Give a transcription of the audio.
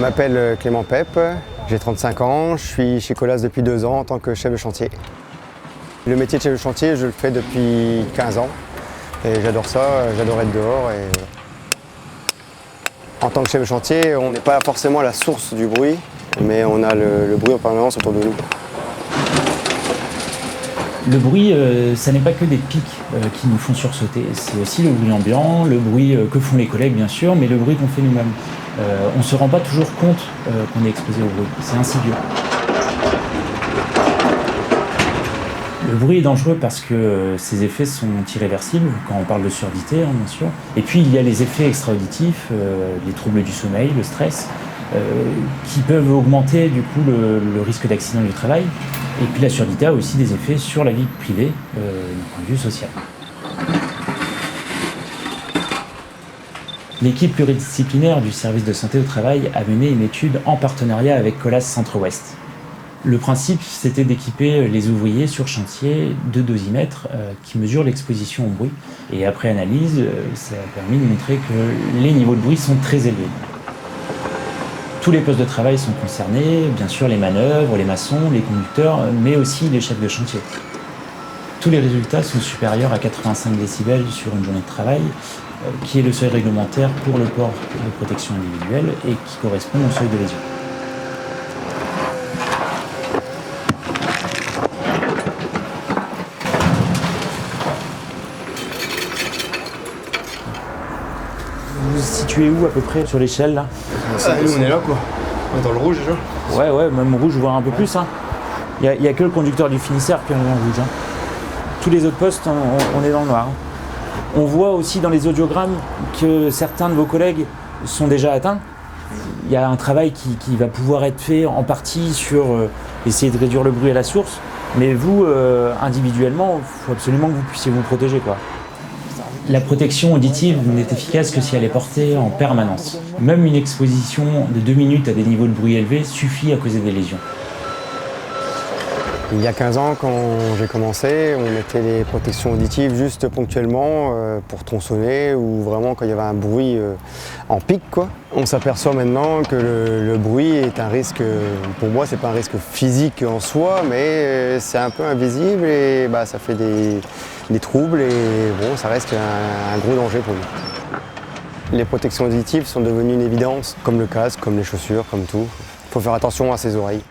m'appelle Clément Pep, j'ai 35 ans, je suis chez Colas depuis 2 ans en tant que chef de chantier. Le métier de chef de chantier, je le fais depuis 15 ans et j'adore ça, j'adore être dehors. En tant que chef de chantier, on n'est pas forcément à la source du bruit, mais on a le bruit en permanence autour de nous. Le bruit, ça n'est pas que des pics qui nous font sursauter, c'est aussi le bruit ambiant, le bruit que font les collègues bien sûr, mais le bruit qu'on fait nous-mêmes. On ne se rend pas toujours compte qu'on est exposé au bruit, c'est insidieux. Le bruit est dangereux parce que ses effets sont irréversibles, quand on parle de surdité bien sûr. Et puis il y a les effets extra-auditifs, les troubles du sommeil, le stress, qui peuvent augmenter du coup le risque d'accident du travail. Et puis la surdité a aussi des effets sur la vie privée, d'un point de vue social. L'équipe pluridisciplinaire du service de santé au travail a mené une étude en partenariat avec Colas Centre-Ouest. Le principe, c'était d'équiper les ouvriers sur chantier de dosimètres qui mesurent l'exposition au bruit. Et après analyse, ça a permis de montrer que les niveaux de bruit sont très élevés. Tous les postes de travail sont concernés, bien sûr les manœuvres, les maçons, les conducteurs, mais aussi les chefs de chantier. Tous les résultats sont supérieurs à 85 décibels sur une journée de travail, qui est le seuil réglementaire pour le port de protection individuelle et qui correspond au seuil de lésion. Vous vous situez où à peu près sur l'échelle là? Nous on est là quoi, on est dans le rouge déjà. Ouais, même rouge, voire un peu plus. Il n'y a que le conducteur du finisseur qui est en rouge. Tous les autres postes, on est dans le noir. On voit aussi dans les audiogrammes que certains de vos collègues sont déjà atteints. Il y a un travail qui va pouvoir être fait en partie sur essayer de réduire le bruit à la source. Mais vous, individuellement, il faut absolument que vous puissiez vous protéger, quoi. La protection auditive n'est efficace que si elle est portée en permanence. Même une exposition de 2 minutes à des niveaux de bruit élevés suffit à causer des lésions. Il y a 15 ans, quand j'ai commencé, on mettait les protections auditives juste ponctuellement pour tronçonner ou vraiment quand il y avait un bruit en pic, quoi. On s'aperçoit maintenant que le bruit est un risque, pour moi c'est pas un risque physique en soi, mais c'est un peu invisible et ça fait des troubles et bon, ça reste un gros danger pour nous. Les protections auditives sont devenues une évidence, comme le casque, comme les chaussures, comme tout. Il faut faire attention à ses oreilles.